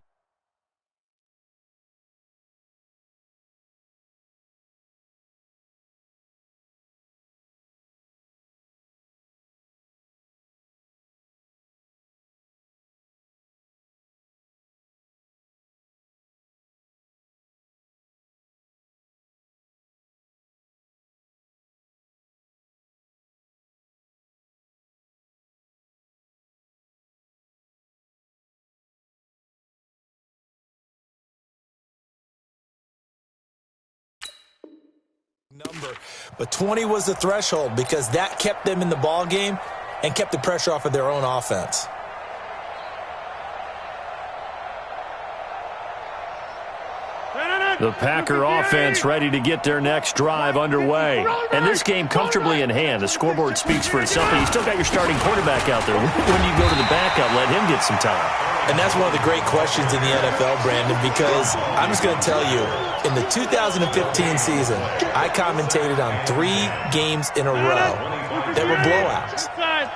Speaker 3: number, but 20 was the threshold because that kept them in the ball game and kept the pressure off of their own offense.
Speaker 1: The Packer offense ready to get their next drive underway. And this game comfortably in hand. The scoreboard speaks for itself, but you still got your starting quarterback out there. When you go to the backup, let him get some time.
Speaker 3: And that's one of the great questions in the NFL, Brandon, because I'm just going to tell you, in the 2015 season, I commentated on 3 games in a row that were blowouts.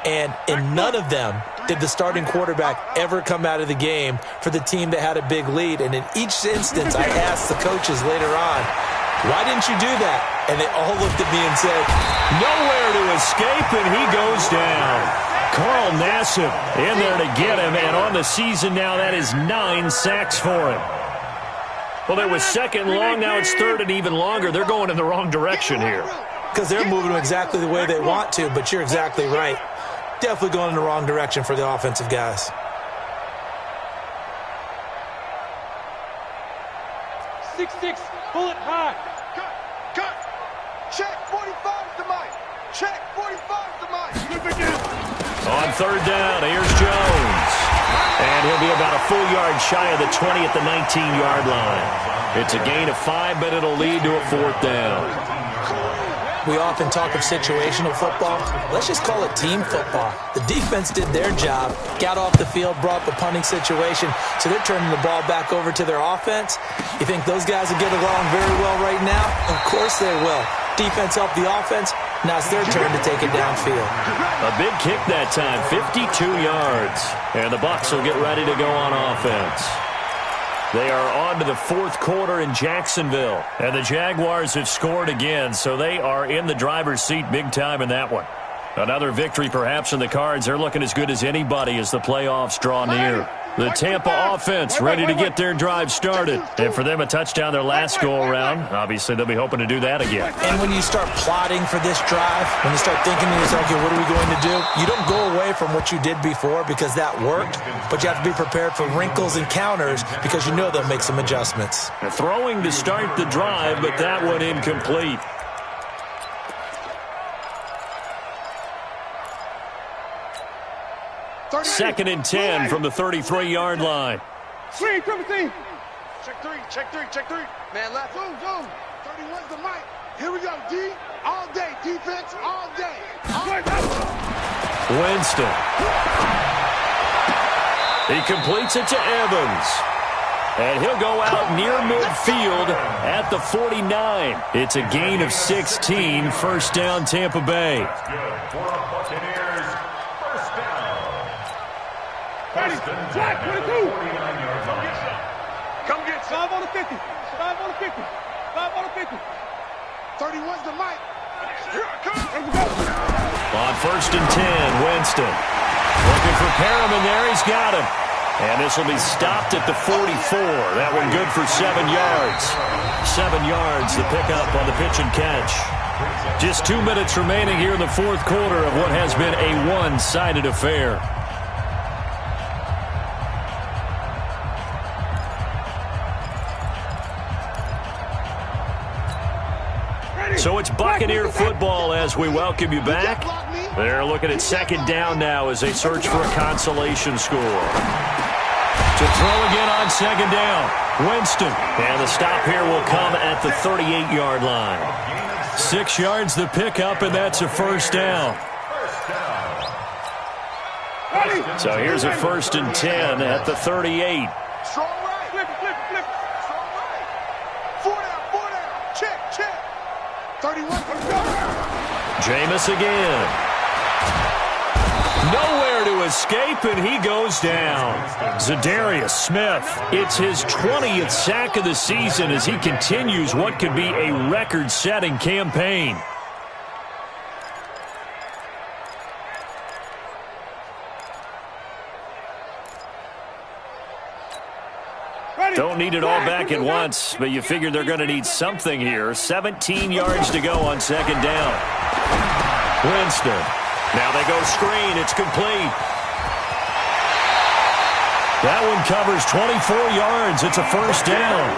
Speaker 3: And in none of them did the starting quarterback ever come out of the game for the team that had a big lead. And in each instance, I asked the coaches later on, why didn't you do that? And they all looked at me and said,
Speaker 1: nowhere to escape, and he goes down. Carl Nassib in there to get him, and on the season now, that is 9 sacks for him. Well, it was second and long. Now it's third and even longer. They're going in the wrong direction here.
Speaker 3: Because they're moving them exactly the way they want to, but you're exactly right. Definitely going in the wrong direction for the offensive guys.
Speaker 4: 6-6, pull it high.
Speaker 5: Cut. Check 45's the mic. Check 45's the mic.
Speaker 1: On third down, here's Jones. And he'll be about a full yard shy of the 20 at the 19-yard line. It's a gain of 5, but it'll lead to a fourth down.
Speaker 3: We often talk of situational football. Let's just call it team football. The defense did their job, got off the field, brought the punting situation, so they're turning the ball back over to their offense. You think those guys will get along very well right now? Of course they will. Defense helped the offense. Now it's their turn to take it downfield.
Speaker 1: A big kick that time, 52 yards. And the Bucs will get ready to go on offense. They are on to the fourth quarter in Jacksonville. And the Jaguars have scored again, so they are in the driver's seat big time in that one. Another victory perhaps in the cards. They're looking as good as anybody as the playoffs draw near. The Tampa offense ready to get their drive started. And for them, a touchdown their last go-around. Obviously, they'll be hoping to do that again.
Speaker 3: And when you start plotting for this drive, when you start thinking to yourself, okay, what are we going to do? You don't go away from what you did before because that worked, but you have to be prepared for wrinkles and counters because you know they'll make some adjustments.
Speaker 1: Throwing to start the drive, but that one incomplete. Second and 10 from the 33-yard line.
Speaker 4: Screen, triple team.
Speaker 5: Check three. Man, left. Zoom. 31's the mic. Here we go, D. All day. Defense, all day.
Speaker 1: Winston. He completes it to Evans. And he'll go out near midfield at the 49. It's a gain of 16. First down, Tampa Bay.
Speaker 4: First and 10 at the 49-yard line.
Speaker 5: Come get
Speaker 4: 5 on the 50. 5 on the 50. 5 on the 50.
Speaker 5: 31's the mic. Here I come.
Speaker 1: On first and 10, Winston. Looking for Perriman there. He's got him. And this will be stopped at the 44. That one good for 7 yards. 7 yards, the pickup on the pitch and catch. Just 2 minutes remaining here in the fourth quarter of what has been a one-sided affair. So it's Buccaneer football as we welcome you back. They're looking at second down now as they search for a consolation score. To throw again on second down, Winston. And the stop here will come at the 38-yard line. 6 yards the pickup, and that's a first down. So here's a first and 10 at the 38.
Speaker 5: Strong right. Flip. Strong right. 4 down. Check. 31.
Speaker 1: Jameis again. Nowhere to escape, and he goes down. Zadarius Smith. It's his 20th sack of the season as he continues what could be a record-setting campaign. Don't need it all back at once, but you figure they're going to need something here. 17 yards to go on second down. Winston. Now they go screen. It's complete. That one covers 24 yards. It's a first down.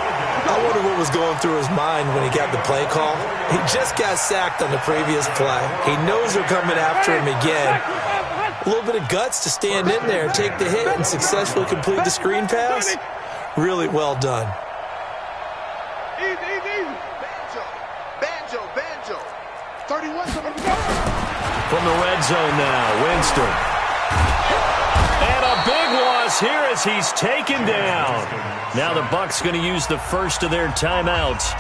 Speaker 3: I wonder what was going through his mind when he got the play call. He just got sacked on the previous play. He knows they're coming after him again. A little bit of guts to stand in there and take the hit and successfully complete the screen pass. Really well done.
Speaker 5: Easy. Banjo. 31.
Speaker 1: From the red zone now, Winston. And a big loss here as he's taken down. Now the Bucs going to use the first of their timeouts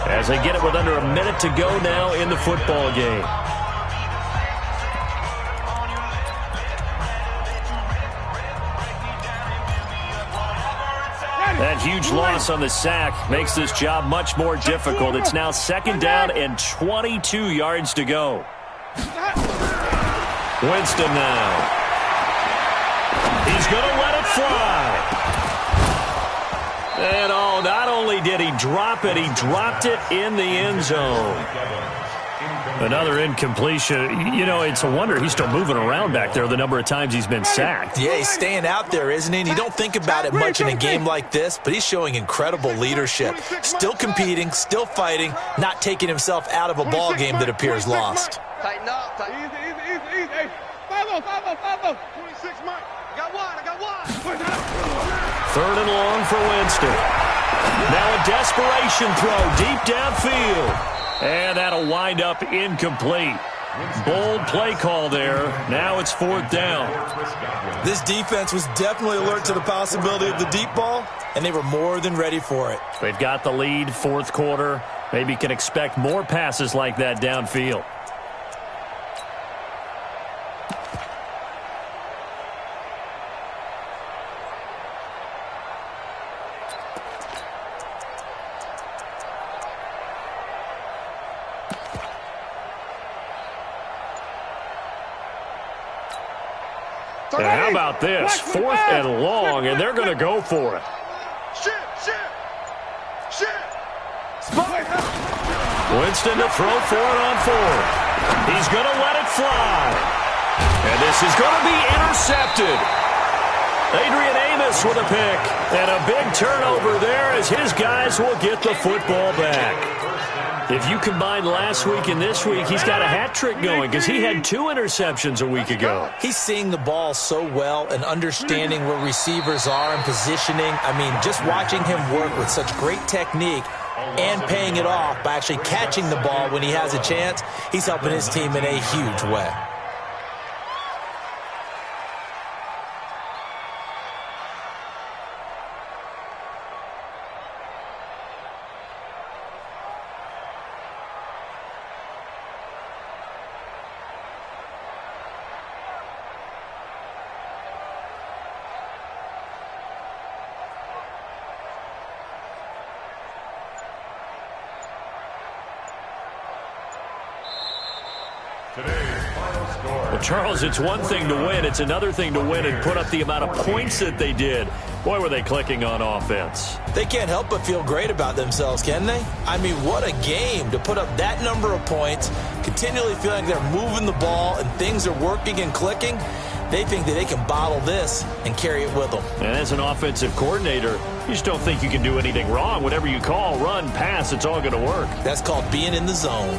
Speaker 1: as they get it with under a minute to go now in the football game. That huge loss on the sack makes this job much more difficult. It's now second down and 22 yards to go. Winston now. He's going to let it fly. And oh, not only did he drop it, he dropped it in the end zone. Another incompletion. You know, it's a wonder he's still moving around back there the number of times he's been sacked.
Speaker 3: Yeah, he's staying out there, isn't he? And you don't think about it much in a game like this, but he's showing incredible leadership. Still competing, still fighting, not taking himself out of a ball game that appears lost.
Speaker 4: Tighten up.
Speaker 5: Easy. Hey, follow. 26, Mike. I got one.
Speaker 1: 3rd and long for Winston. Now a desperation throw deep downfield. And that'll wind up incomplete. Bold play call there. Now it's 4th down.
Speaker 3: This defense was definitely alert to the possibility of the deep ball, and they were more than ready for it.
Speaker 1: They've got the lead, 4th quarter. Maybe can expect more passes like that downfield. And how about this? 4th and long, and they're going to go for it.
Speaker 5: Shit.
Speaker 1: Winston to throw for it on 4th. He's going to let it fly. And this is going to be intercepted. Adrian Amos with a pick. And a big turnover there as his guys will get the football back. If you combine last week and this week, he's got a hat trick going because he had 2 interceptions a week ago.
Speaker 3: He's seeing the ball so well and understanding where receivers are and positioning. I mean, just watching him work with such great technique and paying it off by actually catching the ball when he has a chance, he's helping his team in a huge way.
Speaker 1: Well, Charles, it's one thing to win. It's another thing to win and put up the amount of points that they did. Boy, were they clicking on offense.
Speaker 3: They can't help but feel great about themselves, can they? I mean, what a game to put up that number of points, continually feeling like they're moving the ball and things are working and clicking. They think that they can bottle this and carry it with them.
Speaker 1: And as an offensive coordinator, you just don't think you can do anything wrong. Whatever you call, run, pass, it's all going to work.
Speaker 3: That's called being in the zone.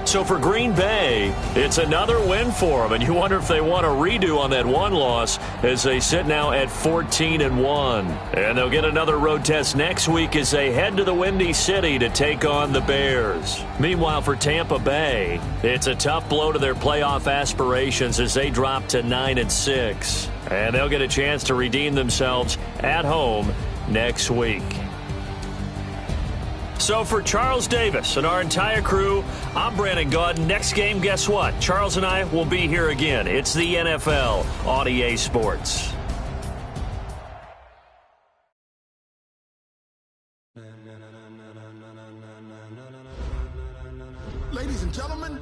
Speaker 1: So for Green Bay, it's another win for them, and you wonder if they want a redo on that one loss as they sit now at 14-1. And they'll get another road test next week as they head to the Windy City to take on the Bears. Meanwhile, for Tampa Bay, it's a tough blow to their playoff aspirations as they drop to 9-6. And they'll get a chance to redeem themselves at home next week. So for Charles Davis and our entire crew, I'm Brandon Gaudin. Next game, guess what? Charles and I will be here again. It's the NFL on EA Sports.
Speaker 5: Ladies and gentlemen.